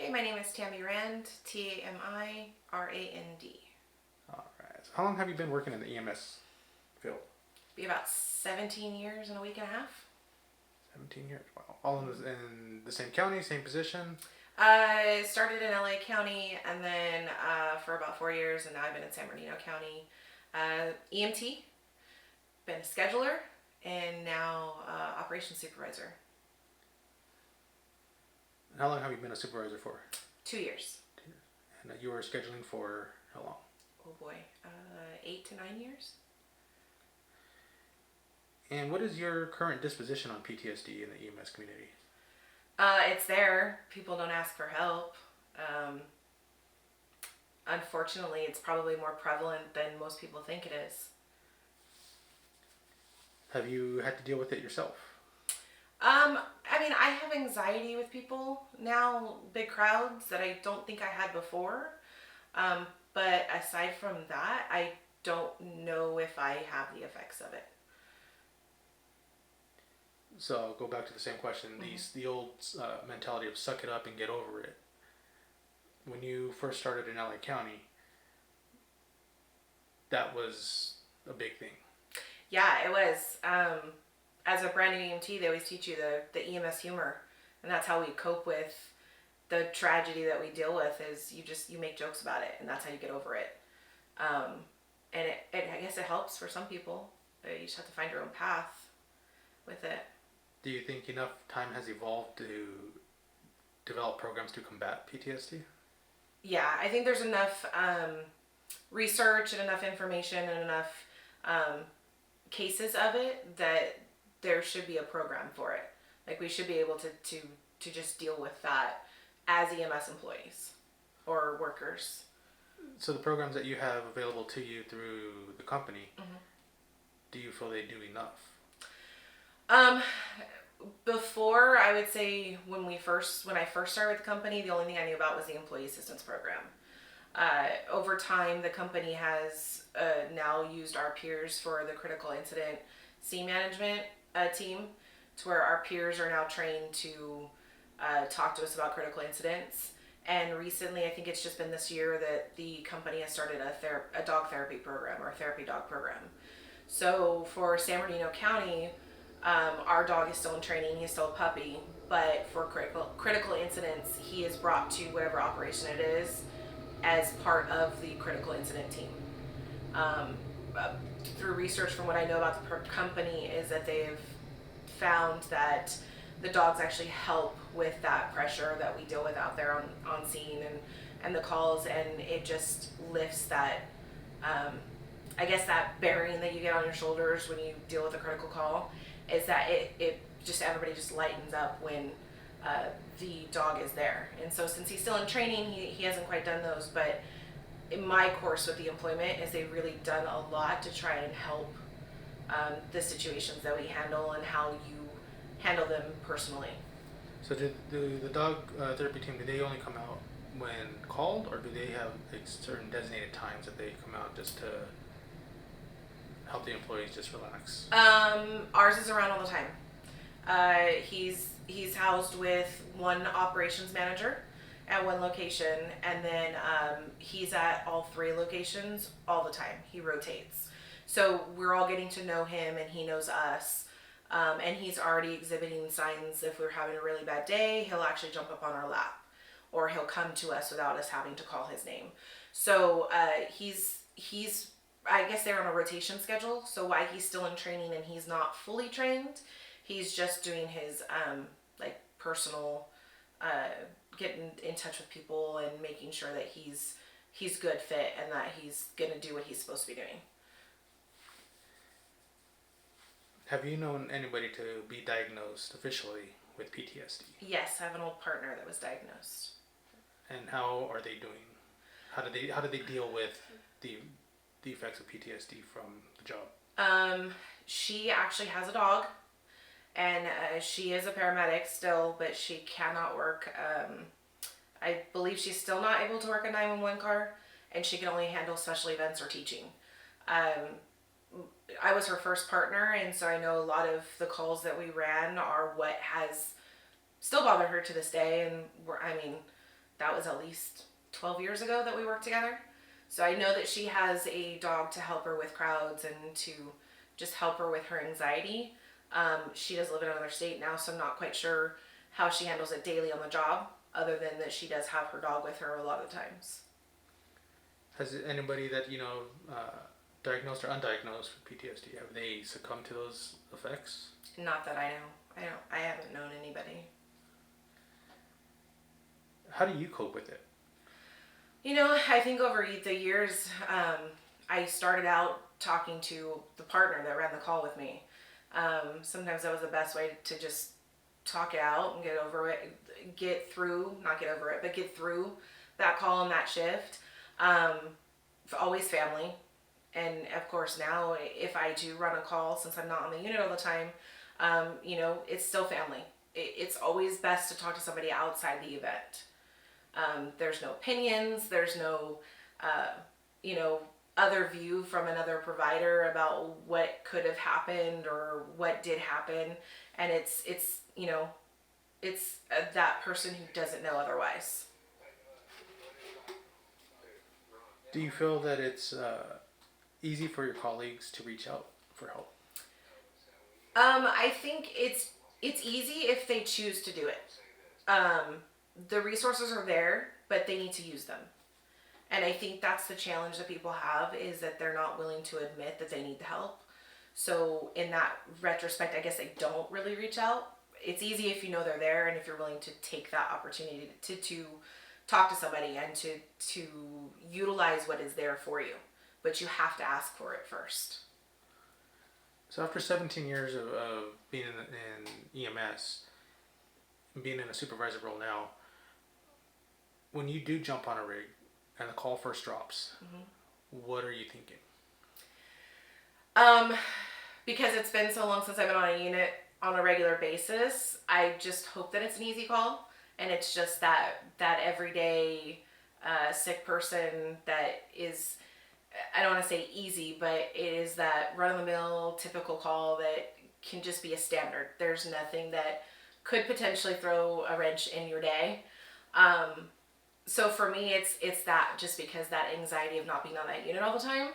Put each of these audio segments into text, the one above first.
Okay, my name is Tami Rand, Tamirand. All right. So how long have you been working in the EMS field? Be about 17 years and a week and a half. 17 years. Wow. All in the same county, same position? I started in LA County and then for about 4 years, and now I've been in San Bernardino County. EMT, been a scheduler, and now operations supervisor. And how long have you been a supervisor for? 2 years. 2 years. And you were scheduling for how long? Oh boy, 8 to 9 years. And what is your current disposition on PTSD in the EMS community? It's there. People don't ask for help. Unfortunately, it's probably more prevalent than most people think it is. Have you had to deal with it yourself? I have anxiety with people now, big crowds that I don't think I had before. But aside from that, I don't know if I have the effects of it. So I'll go back to the same question. The old mentality of suck it up and get over it. When you first started in LA County, that was a big thing. Yeah, it was. As a brand new EMT, they always teach you the EMS humor, and that's how we cope with the tragedy that we deal with. Is you make jokes about it, and that's how you get over it. And I guess it helps for some people. You just have to find your own path with it. Do you think enough time has evolved to develop programs to combat PTSD? Yeah, I think there's enough research and enough information and enough cases of it that there should be a program for it. Like, we should be able to just deal with that as EMS employees or workers. So the programs that you have available to you through the company, do you feel they do enough? Before, I would say when I first started with the company, the only thing I knew about was the employee assistance program. Over time, the company has now used our peers for the critical incident scene management team, to where our peers are now trained to talk to us about critical incidents. And recently, I think it's just been this year that the company has started a dog therapy program, or a therapy dog program. So for San Bernardino County, our dog is still in training. He's still a puppy, but for critical incidents, he is brought to whatever operation it is as part of the critical incident team. Through research, from what I know about the company, is that they've found that the dogs actually help with that pressure that we deal with out there on scene and the calls, and it just lifts that, I guess, that bearing that you get on your shoulders when you deal with a critical call, is that it just, everybody just lightens up when the dog is there. And so since he's still in training, he hasn't quite done those, but in my course with the employment is they've really done a lot to try and help the situations that we handle and how you handle them personally. So do the dog therapy team, do they only come out when called, or do they have like certain designated times that they come out just to help the employees just relax? Ours is around all the time. He's housed with one operations manager at one location, and then he's at all three locations all the time. He rotates. So we're all getting to know him, and he knows us. And he's already exhibiting signs. If we're having a really bad day, he'll actually jump up on our lap, or he'll come to us without us having to call his name. So he's I guess they're on a rotation schedule. So while he's still in training and he's not fully trained, he's just doing his personal getting in touch with people and making sure that he's good fit and that he's gonna do what he's supposed to be doing. Have you known anybody to be diagnosed officially with PTSD? Yes, I have an old partner that was diagnosed. And how are they doing? How do they deal with the effects of PTSD from the job? She actually has a dog, and she is a paramedic still, but she cannot work. I believe she's still not able to work a 911 car, and she can only handle special events or teaching. I was her first partner, and so I know a lot of the calls that we ran are what has still bothered her to this day. And that was at least 12 years ago that we worked together. So I know that she has a dog to help her with crowds and to just help her with her anxiety. She does live in another state now, so I'm not quite sure how she handles it daily on the job, other than that she does have her dog with her a lot of the times. Has anybody that diagnosed or undiagnosed with PTSD, have they succumbed to those effects? Not that I know. I haven't known anybody. How do you cope with it? I think over the years, I started out talking to the partner that ran the call with me. Sometimes that was the best way to just talk it out and get through that call and that shift. Always family. And of course now, if I do run a call, since I'm not on the unit all the time, it's still family. It's always best to talk to somebody outside the event. There's no opinions. There's no, other view from another provider about what could have happened or what did happen. And it's that person who doesn't know otherwise. Do you feel that it's easy for your colleagues to reach out for help? I think it's easy if they choose to do it. The resources are there, but they need to use them. And I think that's the challenge that people have, is that they're not willing to admit that they need the help. So in that retrospect, I guess they don't really reach out. It's easy if you know they're there and if you're willing to take that opportunity to talk to somebody and to utilize what is there for you. But you have to ask for it first. So after 17 years of being in EMS, and being in a supervisor role now, when you do jump on a rig and the call first drops, what are you thinking? Because it's been so long since I've been on a unit on a regular basis, I just hope that it's an easy call, and it's just that everyday sick person that is, I don't want to say easy, but it is that run-of-the-mill typical call that can just be a standard. There's nothing that could potentially throw a wrench in your day. So for me, it's that, just because that anxiety of not being on that unit all the time.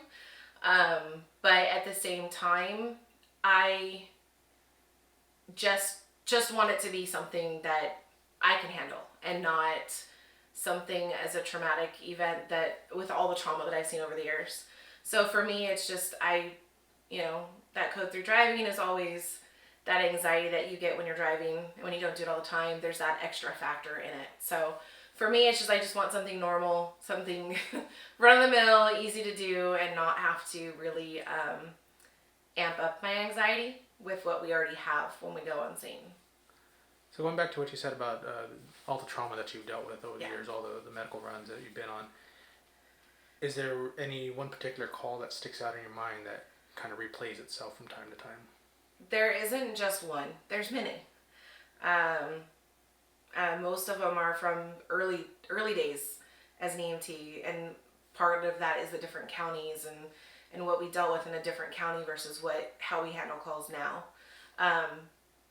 But at the same time, I just want it to be something that I can handle, and not something as a traumatic event that, with all the trauma that I've seen over the years. So for me, it's just, that code through driving is always that anxiety that you get when you're driving. When you don't do it all the time, there's that extra factor in it. So for me, it's just, I just want something normal, something run-of-the-mill, easy to do, and not have to really amp up my anxiety with what we already have when we go on scene. So going back to what you said about all the trauma that you've dealt with over the years, all the medical runs that you've been on, is there any one particular call that sticks out in your mind that kind of replays itself from time to time? There isn't just one. There's many. Most of them are from early days as an EMT, and part of that is the different counties and what we dealt with in a different county versus how we handle calls now.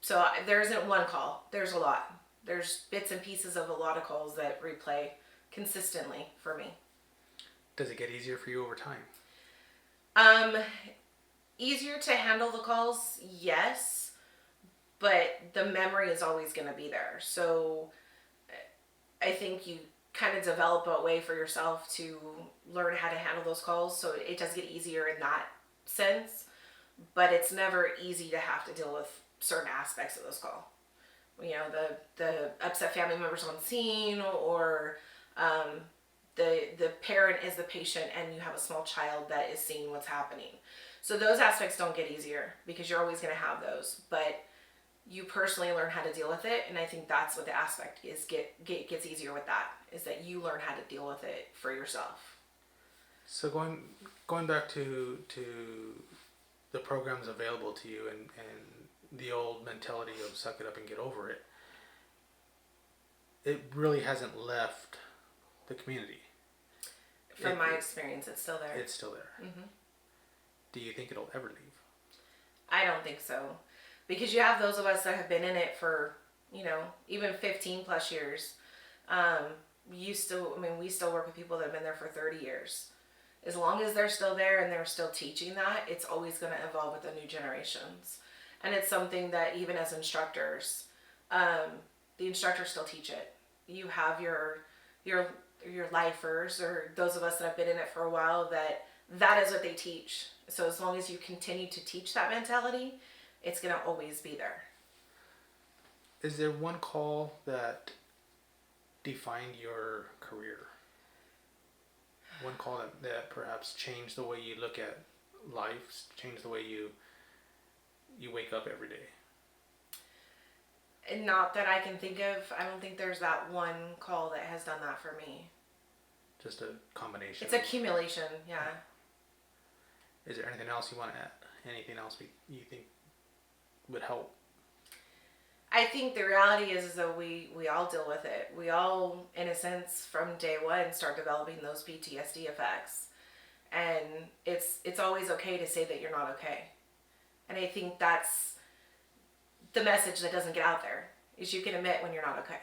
So there isn't one call. There's a lot. There's bits and pieces of a lot of calls that replay consistently for me. Does it get easier for you over time? Easier to handle the calls, yes, but the memory is always going to be there. So I think you kind of develop a way for yourself to learn how to handle those calls. So it does get easier in that sense, but it's never easy to have to deal with certain aspects of this call. The upset family members on scene, or the parent is the patient and you have a small child that is seeing what's happening. So those aspects don't get easier, because you're always going to have those, but you personally learn how to deal with it. And I think that's what the aspect is, gets easier with that, is that you learn how to deal with it for yourself. So going back to the programs available to you, and the old mentality of suck it up and get over it, it really hasn't left the community. From my experience, it's still there. It's still there. Mm-hmm. Do you think it'll ever leave? I don't think so. Because you have those of us that have been in it for, even 15 plus years. we still work with people that have been there for 30 years. As long as they're still there and they're still teaching that, it's always going to evolve with the new generations. And it's something that even as instructors, um, the instructors still teach it. You have your your lifers, or those of us that have been in it for a while, that is what they teach. So as long as you continue to teach that mentality, it's going to always be there. Is there one call that defined your career? One call that perhaps changed the way you look at life, changed the way you wake up every day? And not that I can think of. I don't think there's that one call that has done that for me. Just a combination. It's accumulation, yeah. Is there anything else you want to add? Anything else you think would help? I think the reality is that we all deal with it. We all, in a sense, from day one, start developing those PTSD effects, and it's always okay to say that you're not okay. And I think that's the message that doesn't get out there, is you can admit when you're not okay.